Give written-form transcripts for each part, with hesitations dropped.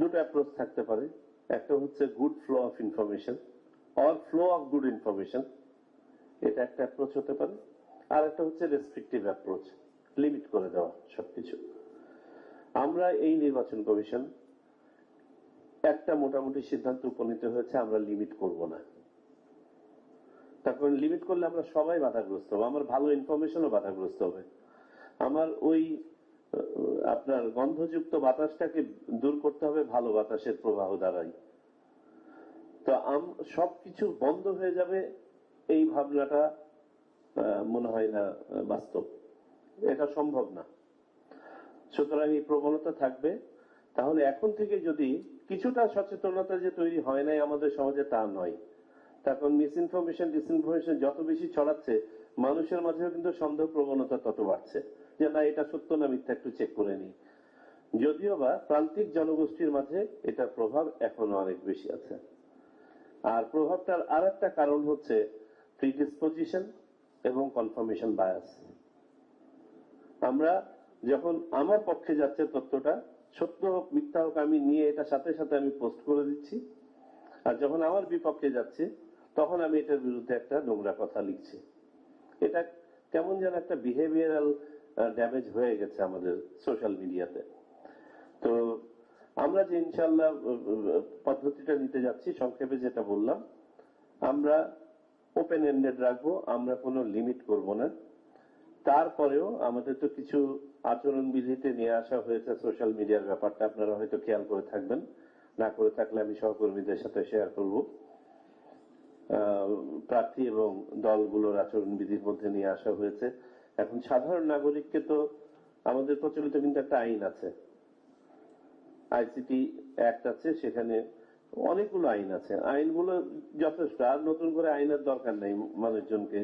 দুটো অ্যাপ্রোচ থাকতে পারে। একটা হচ্ছে good flow of information or flow of good information, এটা একটা অ্যাপ্রোচ হতে পারে। আর একটা হচ্ছে রেস্ট্রিকটিভ অ্যাপ্রোচ, লিমিট করে দেওয়া সবকিছু। আমরা এই নির্বাচন কমিশন একটা মোটামুটি সিদ্ধান্ত উপনীত হয়েছে, আমরা লিমিট করব না। তার কারণ লিমিট করলে আমরা সবাই বাধাগ্রস্ত হবো, আমার ভালো ইনফরমেশনও বাধাগ্রস্ত হবে। আমার ওই আপনার গন্ধযুক্ত বাতাসটাকে দূর করতে হবে ভালো বাতাসের প্রবাহ দ্বারাই। তো সবকিছু বন্ধ হয়ে যাবে এই ভাবনাটা মনে হয় না বাস্তব, এটা সম্ভব না। সুতরাং এই প্রবণতা থাকবে। তাহলে এখন থেকে যদি কিছুটা সচেতনতা যে তৈরি হয় নাই আমাদের সমাজে, তা নয়। তখন মিস ইনফরমেশন ডিসইনফরমেশন যত বেশি ছড়াচ্ছে, মানুষের মাঝেও কিন্তু সন্দেহ প্রবণতা তত বাড়ছে, যে না এটা সত্য না মিথ্যা একটু চেক করে নিই। যদিও বা প্রান্তিক জনগোষ্ঠীর মাঝে এটার প্রভাব এখনো অনেক বেশি আছে। আর প্রভাবটার আর একটা কারণ হচ্ছে প্রিডিসপোজিশন এবং কনফার্মেশন বায়াস। আমরা যখন আমার পক্ষে যাচ্ছে তথ্যটা, সত্য হোক মিথ্যা হোক, আমি নিয়ে এটা সাথে সাথে আমি পোস্ট করে দিচ্ছি। আর যখন আমার বিপক্ষে যাচ্ছে তখন আমি এটার বিরুদ্ধে একটা নোংরা কথা লিখছি। এটা কেমন যেন একটা বিহেভিয়ারাল ড্যামেজ হয়ে গেছে আমাদের সোশ্যাল মিডিয়াতে। তো আমরা যে ইনশাল্লাহ পদ্ধতিটা নিতে যাচ্ছি, সংক্ষেপে যেটা বললাম, আমরা ওপেন এন্ডেড রাখবো, আমরা কোনো লিমিট করব না। তারপরেও আমাদের তো কিছু আচরণবিধিতে নিয়ে আসা হয়েছে সোশ্যাল মিডিয়ার ব্যাপারটা, আপনারা হয়তো খেয়াল করে থাকবেন, না করে থাকলে আমি সহকর্মীদের সাথে শেয়ার করব। প্রার্থী এবং দলগুলোর আচরণবিধির মধ্যে নিয়ে আসা হয়েছে। এখন সাধারণ নাগরিককে তো আমাদের প্রচলিত কিন্তু একটা আইন আছে, আইসিটি অ্যাক্ট আছে, সেখানে অনেকগুলো আইন আছে। আইনগুলো যথেষ্ট, আর নতুন করে আইনের দরকার নেই মানুষজনকে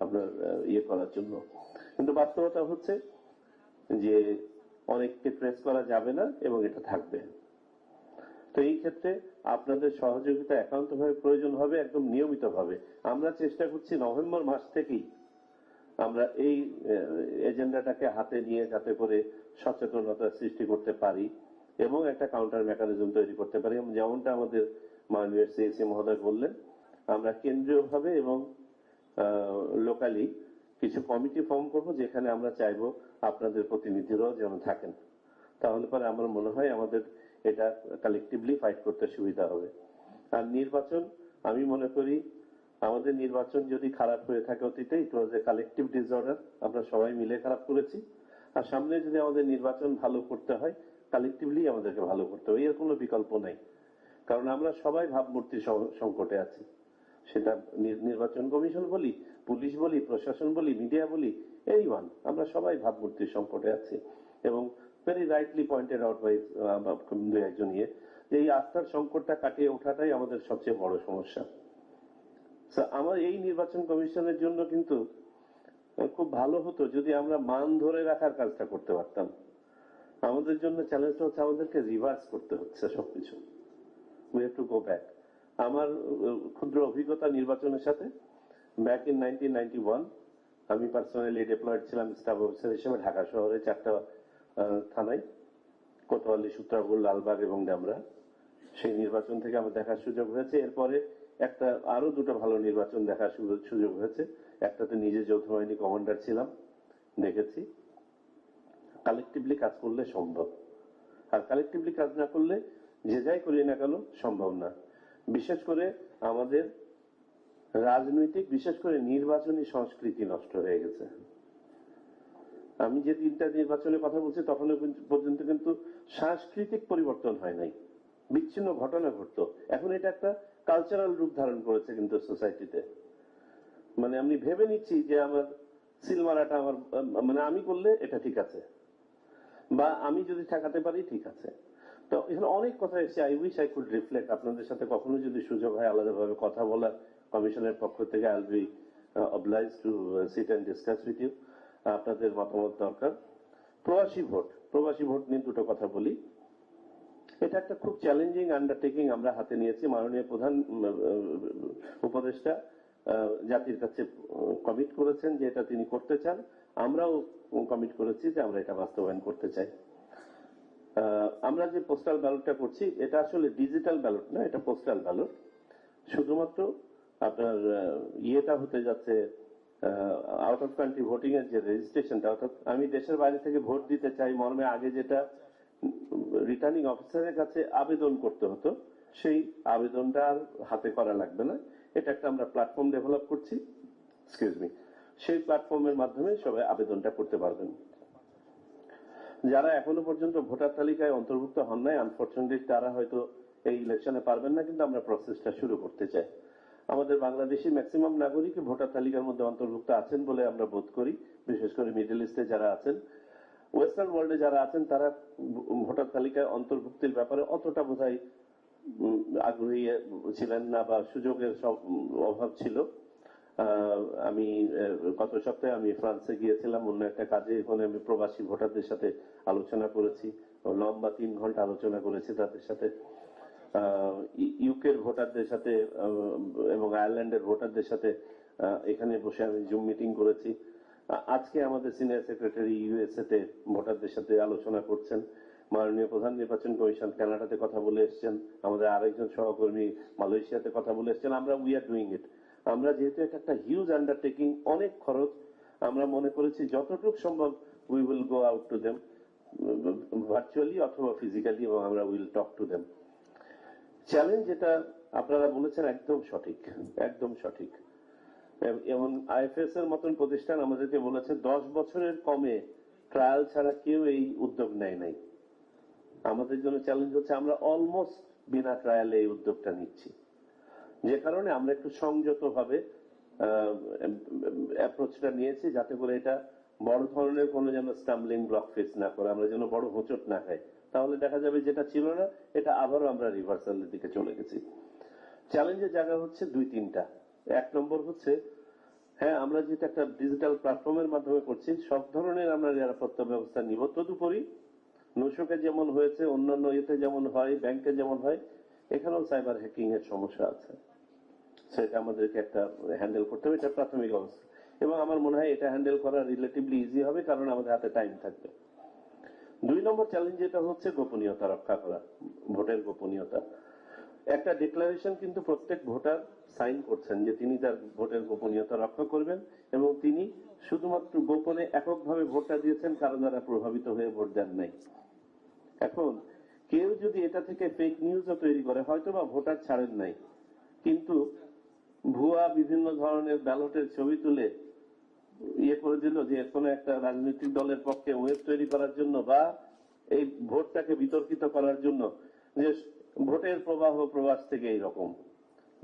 আপনার ইয়ে করার জন্য। কিন্তু বাস্তবতা হচ্ছে যে অনেককে ট্রেস করা যাবে না এবং এটা থাকবে। তো এই ক্ষেত্রে আপনাদের সহযোগিতা একান্তভাবে প্রয়োজন হবে, একদম নিয়মিত ভাবে। আমরা চেষ্টা করছি নভেম্বর মাস থেকেই আমরা এই এজেন্ডাটাকে হাতে নিয়ে যাতে করে সচেতনতা সৃষ্টি করতে পারি এবং একটা কাউন্টার মেকানিজম তৈরি করতে পারি। যেমনটা আমাদের মাননীয় সিএসি মহোদয় বললেন, আমরা কেন্দ্রীয়ভাবে এবং লোকালি কিছু কমিটি ফর্ম করব, যেখানে আমরা চাইবো আপনাদের প্রতিনিধিরাও যেন থাকেন। তাহলে পরে আমার মনে হয় আমাদের এটা কালেকটিভলি ফাইট করতে সুবিধা হবে। আর নির্বাচন, আমি মনে করি আমাদের নির্বাচন যদি খারাপ হয়ে থাকে অতীতে, ইট ওয়াজ এ কালেকটিভ ডিসঅর্ডার, আমরা সবাই মিলে খারাপ করেছি। আর সামনে যদি আমাদের নির্বাচন ভালো করতে হয়, কালেকটিভলি আমাদেরকে ভালো করতে হবে, এর কোনো বিকল্প নাই। কারণ আমরা সবাই ভাবমূর্তি সংকটে আছি। সেটা নির্বাচন কমিশন বলি, পুলিশ বলি, প্রশাসন বলি, মিডিয়া বলি, এনিওয়ান, আমরা সবাই ভাবমূর্তির সংকটে আছি। এবং very rightly pointed out by দু একজন যে এই আস্থার সংকটটা কাটিয়ে ওঠাটাই আমাদের সবচেয়ে বড় সমস্যা। আমার এই নির্বাচন কমিশনের জন্য কিন্তু খুব ভালো হতো যদি আমরা মান ধরে রাখার কাজটা করতে পারতাম। আমাদের জন্য চ্যালেঞ্জটা হচ্ছে আমাদেরকে রিভার্স করতে হচ্ছে সবকিছু। We have to go back. আমার ক্ষুদ্র অভিজ্ঞতা নির্বাচনের সাথে, ব্যাক ইন 1991 আমি পার্সোনালি ডিপ্লয়েড ছিলাম স্টাফ অফিসার হিসেবে ঢাকা শহরে 4টা থানায়, কোতোয়ালি, সূত্রাপুর, লালবাগ এবং ডেমরা। সেই নির্বাচন থেকে আমার দেখার সুযোগ হয়েছে। এরপরে একটা আরো দুটো ভালো নির্বাচন দেখার সুযোগ হয়েছে। একটাতে নিজে যৌথ বাহিনী কমান্ডার ছিলাম, দেখেছি কালেকটিভলি কাজ করলে সম্ভব। আর কালেকটিভলি কাজ না করলে যে যাই করি না কেন সম্ভব না। বিশেষ করে আমাদের রাজনৈতিক, বিশেষ করে নির্বাচনী সংস্কৃতি নষ্ট হয়ে গেছে। আমি যে 3টা নির্বাচনের কথা বলছি তখন পর্যন্ত কিন্তু সাংস্কৃতিক পরিবর্তন হয় নাই, বিচ্ছিন্ন ঘটনা ঘটতো। এখন এটা একটা কালচারাল রূপ ধারণ করেছে কিন্তু সোসাইটিতে। মানে আমি ভেবে নিচ্ছি যে আমার সিল মারাটা আমার, মানে আমি করলে এটা ঠিক আছে, বা আমি যদি ঠেকাতে পারি ঠিক আছে। তো এখানে অনেক কথা এসেছে। I wish I could reflect, আপনাদের সাথে কখনো যদি সুযোগ হয় আলাদাভাবে কথা বলার কমিশনের পক্ষ থেকে, I will be obliged to sit and discuss with you. আপনাদের মতামত দরকার। প্রবাসী ভোট নিয়ে দুটো কথা বলি। এটা একটা খুব চ্যালেঞ্জিং আন্ডারটেকিং আমরা হাতে নিয়েছি। মাননীয় প্রধান উপদেষ্টা জাতির কাছে কমিট করেছেন যে এটা তিনি করতে চান, আমরাও কমিট করেছি যে আমরা এটা বাস্তবায়ন করতে চাই। আমরা যে পোস্টাল ব্যালটটা করছি এটা আসলে ডিজিটাল ব্যালট না, এটা পোস্টাল ব্যালট। শুধুমাত্র আপনার ইয়েটা হতে যাচ্ছে আউট অফ কান্ট্রি ভোটিং এর যে রেজিস্ট্রেশনটা, অর্থাৎ আমি দেশের বাইরে থেকে ভোট দিতে চাই মর্মে আগে যেটা রিটার্নিং অফিসারের কাছে আবেদন করতে হতো, সেই আবেদনটা আর হাতে করা লাগবে না। এটা একটা আমরা প্ল্যাটফর্ম ডেভেলপ করছি, এক্সকিউজ মি, সেই প্ল্যাটফর্মের মাধ্যমে সবাই আবেদনটা করতে পারবেন। যারা এখনো পর্যন্ত ভোটার তালিকায় অন্তর্ভুক্ত হন নাই, আনফরচুনেটলি তারা হয়তো এই ইলেকশনে পারবেন না, কিন্তু আমরা প্রসেসটা শুরু করতে চাই। আমাদের বাংলাদেশি ম্যাক্সিমাম নাগরিক ভোটার তালিকার মধ্যে অন্তর্ভুক্ত আছেন বলে আমরা বোধ করি, বিশেষ করে মিডল ইস্টে যারা আছেন। ওয়েস্টার্ন ওয়ার্ল্ডে যারা আছেন তারা ভোটার তালিকায় অন্তর্ভুক্তির ব্যাপারে অতটা বোধহয় আগ্রহী ছিলেন না বা সুযোগের সব অভাব ছিল। আমি গত সপ্তাহে আমি ফ্রান্সে গিয়েছিলাম অন্য একটা কাজে, ওখানে আমি প্রবাসী ভোটারদের সাথে আলোচনা করেছি, লম্বা 3 ঘন্টা আলোচনা করেছি তাদের সাথে। ইউকের ভোটারদের সাথে এবং আয়ারল্যান্ডের ভোটারদের সাথে এখানে বসে আমি জুম মিটিং করেছি। আজকে আমাদের সিনিয়র সেক্রেটারি ইউএসএ তে ভোটারদের সাথে আলোচনা করছেন। মাননীয় প্রধান নির্বাচন কমিশন কানাডাতে কথা বলে এসছেন, আমাদের আরেকজন সহকর্মী মালয়েশিয়াতে কথা বলে এসছেন। আমরা উই আর ডুইং ইট। আমরা যেহেতু এটা একটা হিউজ আন্ডারটেকিং, অনেক খরচ, আমরা মনে করেছি যতটুকু সম্ভব we will go out to them virtually অথবা ফিজিক্যালি, এবং আমরা will talk to them. Challenge যেটা আপনারা বলেছেন একদম সঠিক, একদম সঠিক। এবং আইএফএস এর মতন প্রতিষ্ঠান আমাদেরকে বলেছে 10 বছরের কমে ট্রায়াল ছাড়া কেউ এই উদ্যোগ নেয় নাই। আমাদের জন্য চ্যালেঞ্জ হচ্ছে আমরা অলমোস্ট বিনা ট্রায়ালে এই উদ্যোগটা নিচ্ছি, যে কারণে আমরা একটু সংযত ভাবে অ্যাপ্রোচটা নিয়েছি, যাতে করে এটা বড় ধরনের কোনো যেন স্টাম্বলিং ব্লক ফেস না করে, আমরা যেন বড় হোঁচট না খাই। তাহলে দেখা যাবে যেটা ছিল না এটা আবারও আমরা রিভার্সালের দিকে চলে গেছি। চ্যালেঞ্জের জায়গা হচ্ছে 2-3টা। 1 নম্বর হচ্ছে, হ্যাঁ আমরা যেটা একটা ডিজিটাল প্ল্যাটফর্মের মাধ্যমে করছি, সব ধরনের আমরা নিরাপত্তা ব্যবস্থা নিব। তদুপরি নৌশোকে যেমন হয়েছে, অন্যান্য ইয়েতে যেমন হয়, ব্যাংকে যেমন হয়, এখানেও সাইবার হ্যাকিং এর সমস্যা আছে, সেটা আমাদেরকে একটা হ্যান্ডেল করতে হবে। এটা প্রাথমিক অবস্থা, এবং আমার মনে হয় এটা হ্যান্ডেল করা রিলেটিভলি ইজি হবে, কারণ আমাদের হাতে টাইম থাকবে। 2 নম্বর চ্যালেঞ্জ যেটা হচ্ছে গোপনীয়তা রক্ষা করা, ভোটের গোপনীয়তা। একটা ডিক্লারেশন কিন্তু প্রত্যেক ভোটার সাইন করছেন যে তিনি তার ভোটের গোপনীয়তা রক্ষা করবেন, এবং তিনি শুধুমাত্র গোপনে এককভাবে ভোটটা দিয়েছেন, কারণ দ্বারা প্রভাবিত হয়ে ভোট দেন নাই। এখন কেউ যদি এটা থেকে ফেক নিউজও তৈরি করে, হয়তো বা ভোটার ছাড়েন নাই, কিন্তু ভুয়া বিভিন্ন ধরনের ব্যালটের ছবি তুলে ইয়ে করে দিল যে কোনো একটা রাজনৈতিক দলের পক্ষে ওয়েব তৈরি করার জন্য, বা এই ভোটটাকে বিতর্কিত করার জন্য, যে ভোটের প্রবাহ প্রবাস থেকে এইরকম,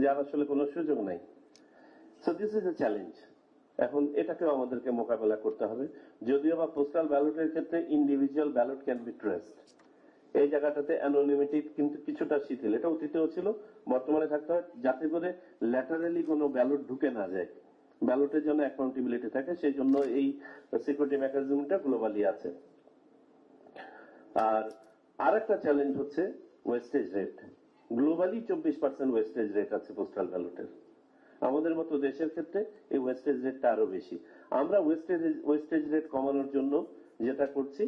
যার আসলে কোনো সুযোগ নাই। So this is a challenge. এখন এটাকেও আমাদেরকে মোকাবেলা করতে হবে। যদিও বা পোস্টাল ব্যালটের ক্ষেত্রে individual ballot can be traced, এই জায়গাটাতে অ্যানোনিমিটি কিন্তু কিছুটা শিথিল, এটা অতীতেও ছিল, বর্তমানে থাকতে হয়, যাতে করে ল্যাটারালি কোনো ব্যালট ঢুকে না যায়, ব্যালটের জন্য অ্যাকাউন্টেবিলিটি থাকে। সেই জন্য এই সিকিউরিটি মেকানিজমটা গ্লোবালি আছে। আর আরেকটা চ্যালেঞ্জ হচ্ছে wastage rate. Globally 24% wastage rate আছে পোস্টাল ব্যালটের। আমাদের মতো দেশের ক্ষেত্রে এই ওয়েস্টেজ রেটটা আরো বেশি। আমরা ওয়েস্টেজ রেট কমানোর জন্য যেটা করছি,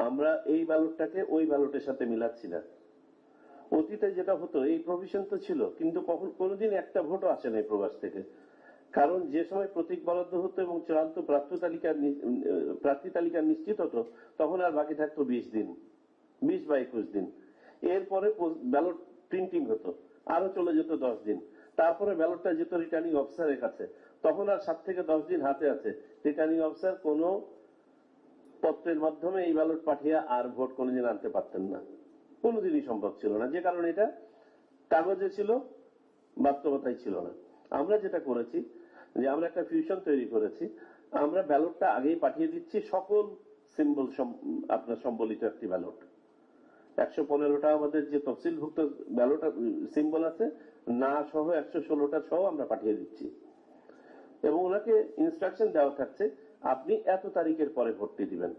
আমরা এই ব্যালটটাকে ওই ব্যালটের সাথে মিলাচ্ছি না। অতীতে যেটা হতো, এই প্রভিশন তো ছিল, কিন্তু কোনোদিন একটা ভোটও আসে না প্রবাস থেকে, কারণ যে সময় প্রতীক বরাদ্দ হতো এবং চূড়ান্ত প্রার্থী তালিকা নিশ্চিত হতো, তখন আর বাকি থাকতো 20 দিন, 20 বা 21 দিন। এরপরে ব্যালট প্রিন্টিং হতো, আরো চলে যেত 10 দিন। তারপরে ব্যালটটা যেত রিটার্নিং অফিসারের কাছে, তখন আর 7 থেকে 10 দিন হাতে আছে। রিটার্নিং অফিসার কোনো পত্রের মাধ্যমে এই ব্যালট পাঠিয়ে আর ভোট কোনোদিন আনতে পারতেন না, কোনোদিনই সম্ভব ছিল না, যে কারণে এটা কাগজে ছিল, বাস্তবতাই ছিল না। আমরা যেটা করেছি, যে আমরা একটা ফিউশন তৈরি করেছি, আমরা ব্যালটটা আগেই পাঠিয়ে দিচ্ছি, সকল সিম্বল আপনার সম্বলিত একটি ব্যালট। 115টা আমাদের যে তফসিলভুক্ত ব্যালট সিম্বল আছে, না সহ 116টা সহ আমরা পাঠিয়ে দিচ্ছি, এবং ওনাকে ইনস্ট্রাকশন দেওয়া থাকছে আপনি এত তারিখের পরে ভোটটি দিবেন।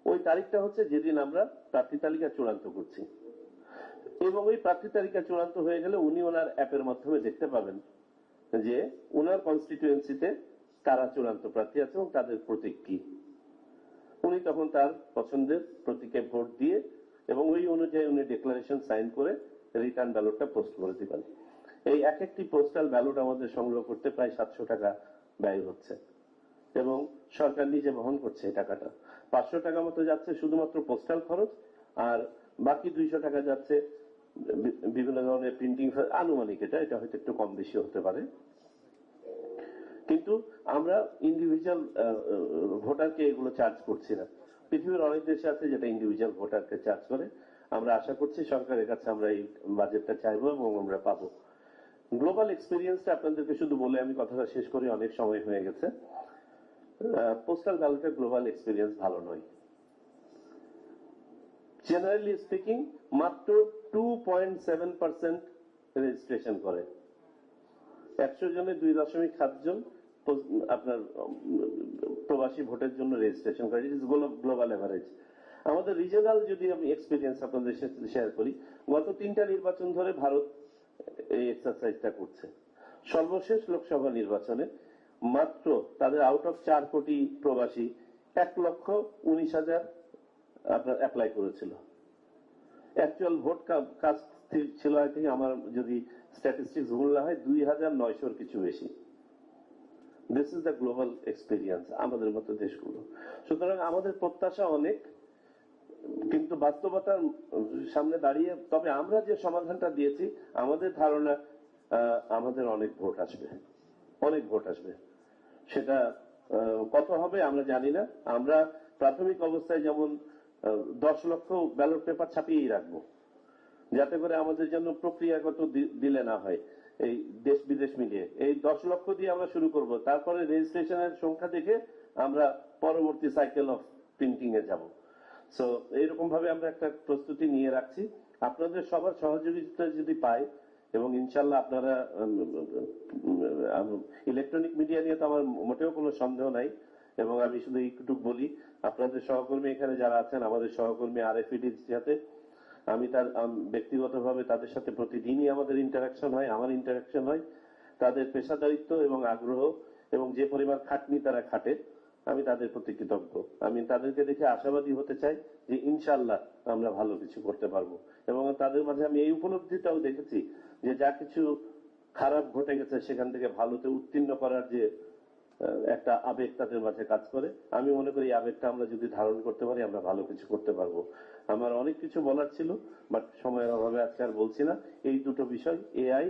ওই তারিখটা হচ্ছে যেদিন আমরা প্রার্থী তালিকা চূড়ান্ত করছি, এবং ওই প্রার্থী তালিকা চূড়ান্ত হয়ে গেলে উনি ওনার অ্যাপের মাধ্যমে দেখতে পাবেন যে ওনার কনস্টিটিউয়েন্সিতে কারা চূড়ান্ত প্রার্থী আছে এবং তাদের প্রতীক কি। উনি তখন তার পছন্দের প্রতীকে ভোট দিয়ে এবং ওই অনুযায়ী জায়গায় উনি ডিক্লারেশন সাইন করে রিটার্ন ব্যালটটা পোস্ট করে দিবেন। এই এক একটি পোস্টাল ব্যালট আমাদের সংগ্রহ করতে প্রায় 700 টাকা ব্যয় হচ্ছে এবং সরকার নিজে বহন করছে এই টাকাটা। 500 টাকা মতো যাচ্ছে শুধুমাত্র পোস্টাল খরচ, আর বাকি 200 টাকা যাচ্ছে বিভিন্ন ধরনের প্রিন্টিং, আনুমানিক এটা হয়তো একটু কম বেশি হতে পারে। কিন্তু আমরা ইন্ডিভিজুয়াল ভোটারকে এগুলো চার্জ করছি না। পৃথিবীর অনেক দেশে আছে যেটা ইন্ডিভিজুয়াল ভোটারকে চার্জ করে। আমরা আশা করছি সরকারের কাছে আমরা এই বাজেটটা চাইবো এবং আমরা পাবো। গ্লোবাল এক্সপিরিয়েন্সটা আপনাদেরকে শুধু বলে আমি কথাটা শেষ করি, অনেক সময় হয়ে গেছে। পোস্টাল ব্যালটের গ্লোবাল এক্সপিরিয়েন্স ভালো নয়। জেনারেলি স্পিকিং মাত্র 2.7% রেজিস্ট্রেশন করে। 100 জনে 2.7 জন আপনার প্রবাসী ভোটের জন্য রেজিস্ট্রেশন করে। It is global average. আমাদের রিজিওনাল যদি আমি এক্সপিরিয়েন্স আপনাদের সাথে শেয়ার করি, গত 3টা নির্বাচন ধরে ভারত এই এক্সারসাইজটা করছে। সর্বশেষ লোকসভা নির্বাচনে মাত্র তাদের আউট অফ 4 কোটি প্রবাসী 1,19,000 আপনার অ্যাপ্লাই করেছিল। অ্যাকচুয়াল ভোট কাস্ট ছিল আই থিঙ্ক, আমার যদি স্ট্যাটিস্টিক্স ভুল না হয়, 2,900 কিছু বেশি। This is the global experience আমাদের মতো দেশগুলো। সুতরাং আমাদের প্রত্যাশা অনেক, কিন্তু বাস্তবতার সামনে দাঁড়িয়ে তবে আমরা যে সমাধানটা দিয়েছি, আমাদের ধারণা আমাদের অনেক ভোট আসবে, অনেক ভোট আসবে। সেটা কত হবে আমরা জানি না। আমরা প্রাথমিক অবস্থায় যেমন 10 লক্ষ ব্যালট পেপার ছাপিয়েই রাখবো, যাতে করে আমাদের জন্য প্রক্রিয়াগত দিলে না হয়। এই দেশ বিদেশ মিলিয়ে এই 10 লক্ষ দিয়ে আমরা শুরু করব, তারপরে রেজিস্ট্রেশনের সংখ্যা দেখে আমরা পরবর্তী সাইকেল অফ প্রিন্টিং এ যাব। সো এইরকম ভাবে আমরা একটা প্রস্তুতি নিয়ে রাখছি। আপনাদের সবার সহযোগিতা যদি পাই, এবং ইনশাল্লাহ আপনারা ইলেকট্রনিক মিডিয়া নিয়ে তো আমার মোটেও কোনো সন্দেহ নাই, এবং আমি শুধু একটু বলি, আপনাদের সহকর্মী এখানে যারা আছেন, আমাদের সহকর্মী RFID's সাথে আমি তার ব্যক্তিগতভাবে তাদের সাথে প্রতিদিনই আমাদের ইন্টারাকশন হয়, আমার ইন্টারাকশন হয়। তাদের পেশাদারিত্ব এবং আগ্রহ এবং যে পরিমাণ খাটনি তারা খাটে, আমি তাদের প্রতি কৃতজ্ঞ। আমি তাদেরকে দেখে আশাবাদী হতে চাই যে ইনশাল্লাহ আমরা ভালো কিছু করতে পারবো। এবং তাদের মাঝে আমি এই উপলব্ধিটাও দেখেছি যে যা কিছু খারাপ ঘটে গেছে সেখান থেকে ভালোতে উত্তীর্ণ করার যে একটা আবেগ তাদের মাঝে কাজ করে। আমি মনে করি এই আবেগটা আমরা যদি ধারণ করতে পারি, আমরা ভালো কিছু করতে পারবো। আমার অনেক কিছু বলার ছিল, বাট সময়ের অভাবে আজকে আর বলছি না। এই দুটো বিষয়, AI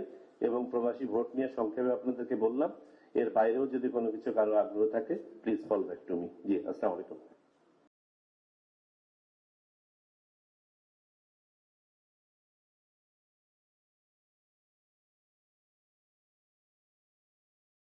এবং প্রবাসী ভোট নিয়ে সংক্ষেপে আপনাদেরকে বললাম। এর বাইরেও যদি কোনো কিছু কারো আগ্রহ থাকে, please call back to me. জি, আসসালামু আলাইকুম।